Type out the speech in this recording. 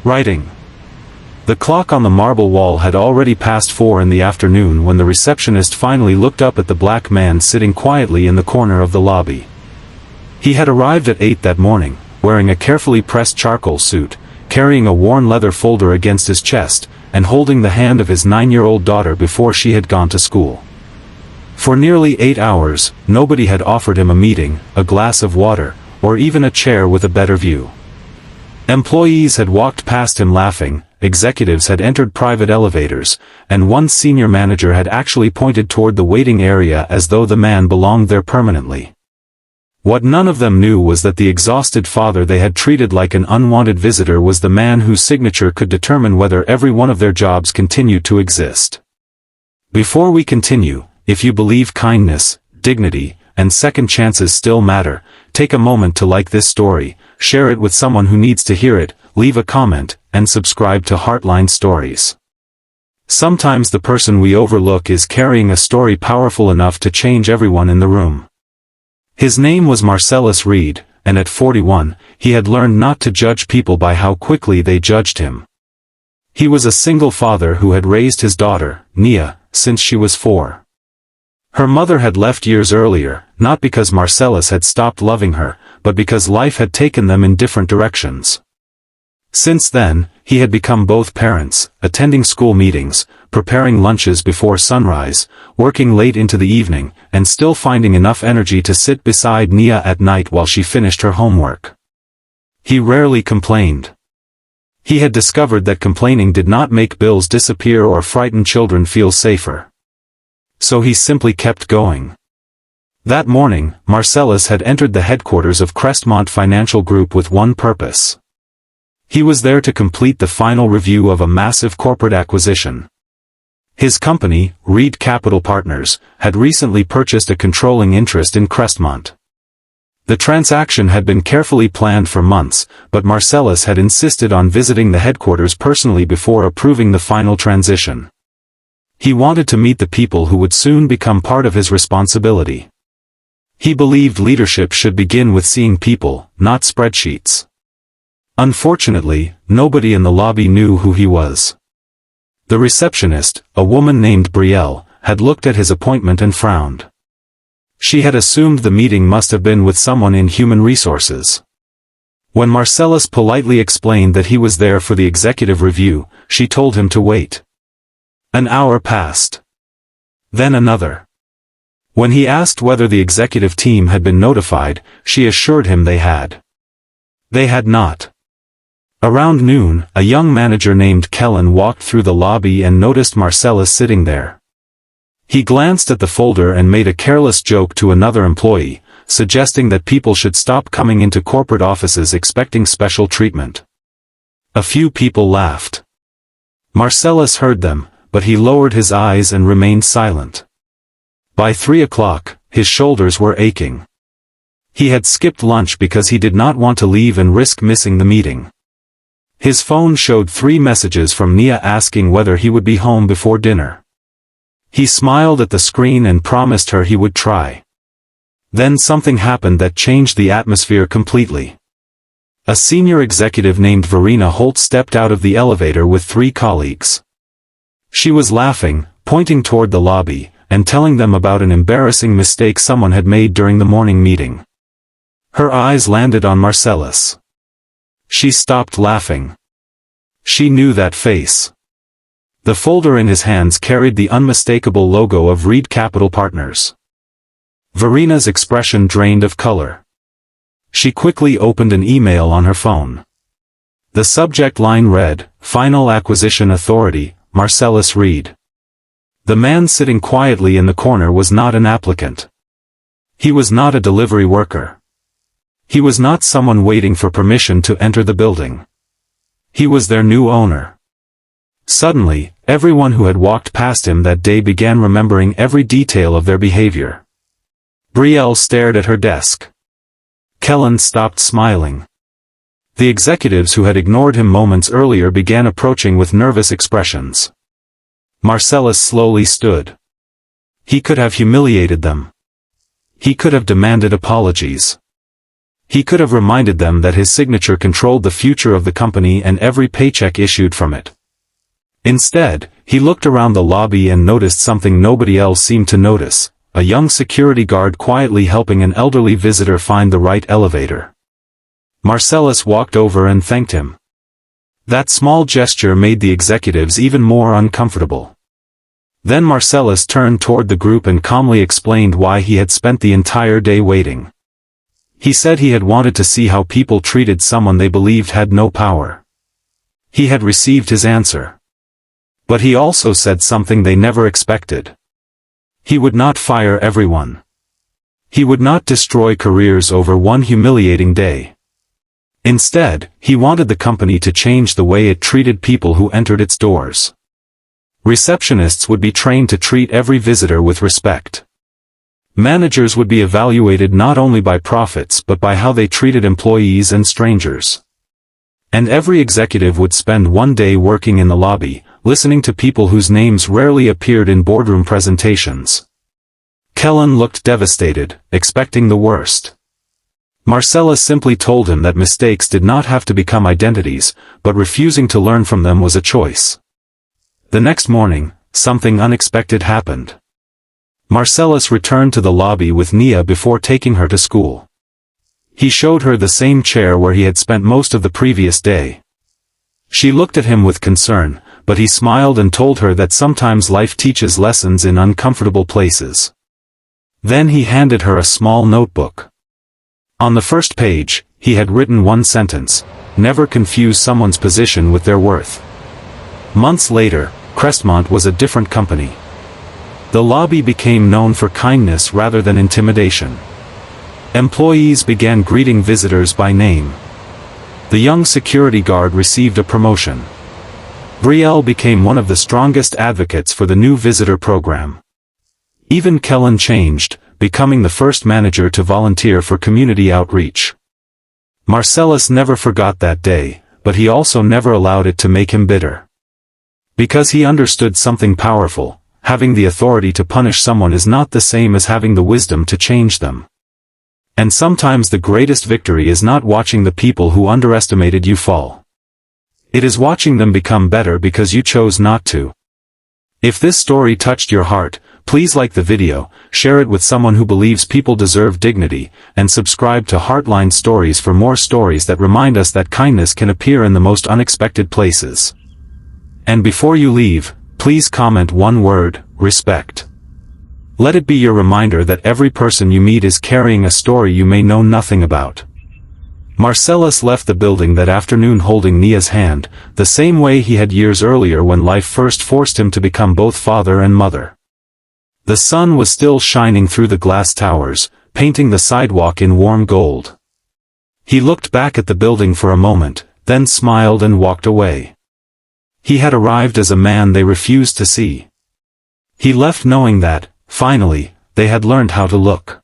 Writing. The clock on the marble wall had already passed 4 in the afternoon when the receptionist finally looked up at the black man sitting quietly in the corner of the lobby. He had arrived at 8 that morning, wearing a carefully pressed charcoal suit, carrying a worn leather folder against his chest, and holding the hand of his 9-year-old daughter before she had gone to school. For nearly 8 hours, nobody had offered him a meeting, a glass of water, or even a chair with a better view. Employees had walked past him laughing, executives had entered private elevators, and one senior manager had actually pointed toward the waiting area as though the man belonged there permanently. What none of them knew was that the exhausted father they had treated like an unwanted visitor was the man whose signature could determine whether every one of their jobs continued to exist. Before we continue, if you believe kindness, dignity, and second chances still matter, take a moment to like this story, share it with someone who needs to hear it, leave a comment, and subscribe to Heartline Stories. Sometimes the person we overlook is carrying a story powerful enough to change everyone in the room. His name was Marcellus Reed, and at 41, he had learned not to judge people by how quickly they judged him. He was a single father who had raised his daughter, Nia, since she was 4. Her mother had left years earlier, not because Marcellus had stopped loving her, but because life had taken them in different directions. Since then, he had become both parents, attending school meetings, preparing lunches before sunrise, working late into the evening, and still finding enough energy to sit beside Nia at night while she finished her homework. He rarely complained. He had discovered that complaining did not make bills disappear or frighten children feel safer. So he simply kept going. That morning, Marcellus had entered the headquarters of Crestmont Financial Group with one purpose. He was there to complete the final review of a massive corporate acquisition. His company, Reed Capital Partners, had recently purchased a controlling interest in Crestmont. The transaction had been carefully planned for months, but Marcellus had insisted on visiting the headquarters personally before approving the final transition. He wanted to meet the people who would soon become part of his responsibility. He believed leadership should begin with seeing people, not spreadsheets. Unfortunately, nobody in the lobby knew who he was. The receptionist, a woman named Brielle, had looked at his appointment and frowned. She had assumed the meeting must have been with someone in human resources. When Marcellus politely explained that he was there for the executive review, she told him to wait. An hour passed. Then another. When he asked whether the executive team had been notified, she assured him they had. They had not. Around noon, a young manager named Kellen walked through the lobby and noticed Marcellus sitting there. He glanced at the folder and made a careless joke to another employee, suggesting that people should stop coming into corporate offices expecting special treatment. A few people laughed. Marcellus heard them, but he lowered his eyes and remained silent. By 3 o'clock, his shoulders were aching. He had skipped lunch because he did not want to leave and risk missing the meeting. His phone showed 3 messages from Nia asking whether he would be home before dinner. He smiled at the screen and promised her he would try. Then something happened that changed the atmosphere completely. A senior executive named Verena Holt stepped out of the elevator with 3 colleagues. She was laughing, pointing toward the lobby, and telling them about an embarrassing mistake someone had made during the morning meeting. Her eyes landed on Marcellus. She stopped laughing. She knew that face. The folder in his hands carried the unmistakable logo of Reed Capital Partners. Verena's expression drained of color. She quickly opened an email on her phone. The subject line read, "Final Acquisition Authority, Marcellus Reed." The man sitting quietly in the corner was not an applicant. He was not a delivery worker. He was not someone waiting for permission to enter the building. He was their new owner. Suddenly, everyone who had walked past him that day began remembering every detail of their behavior. Brielle stared at her desk. Kellen stopped smiling. The executives who had ignored him moments earlier began approaching with nervous expressions. Marcellus slowly stood. He could have humiliated them. He could have demanded apologies. He could have reminded them that his signature controlled the future of the company and every paycheck issued from it. Instead, he looked around the lobby and noticed something nobody else seemed to notice: a young security guard quietly helping an elderly visitor find the right elevator. Marcellus walked over and thanked him. That small gesture made the executives even more uncomfortable. Then Marcellus turned toward the group and calmly explained why he had spent the entire day waiting. He said he had wanted to see how people treated someone they believed had no power. He had received his answer. But he also said something they never expected. He would not fire everyone. He would not destroy careers over one humiliating day. Instead, he wanted the company to change the way it treated people who entered its doors. Receptionists would be trained to treat every visitor with respect. Managers would be evaluated not only by profits but by how they treated employees and strangers. And every executive would spend one day working in the lobby, listening to people whose names rarely appeared in boardroom presentations. Kellen looked devastated, expecting the worst. Marcellus simply told him that mistakes did not have to become identities, but refusing to learn from them was a choice. The next morning, something unexpected happened. Marcellus returned to the lobby with Nia before taking her to school. He showed her the same chair where he had spent most of the previous day. She looked at him with concern, but he smiled and told her that sometimes life teaches lessons in uncomfortable places. Then he handed her a small notebook. On the first page, he had written one sentence: "Never confuse someone's position with their worth." Months later, Crestmont was a different company. The lobby became known for kindness rather than intimidation. Employees began greeting visitors by name. The young security guard received a promotion. Brielle became one of the strongest advocates for the new visitor program. Even Kellen changed, becoming the first manager to volunteer for community outreach. Marcellus never forgot that day, but he also never allowed it to make him bitter. Because he understood something powerful: having the authority to punish someone is not the same as having the wisdom to change them. And sometimes the greatest victory is not watching the people who underestimated you fall. It is watching them become better because you chose not to. If this story touched your heart, please like the video, share it with someone who believes people deserve dignity, and subscribe to Heartline Stories for more stories that remind us that kindness can appear in the most unexpected places. And before you leave, please comment one word: respect. Let it be your reminder that every person you meet is carrying a story you may know nothing about. Marcellus left the building that afternoon holding Nia's hand, the same way he had years earlier when life first forced him to become both father and mother. The sun was still shining through the glass towers, painting the sidewalk in warm gold. He looked back at the building for a moment, then smiled and walked away. He had arrived as a man they refused to see. He left knowing that, finally, they had learned how to look.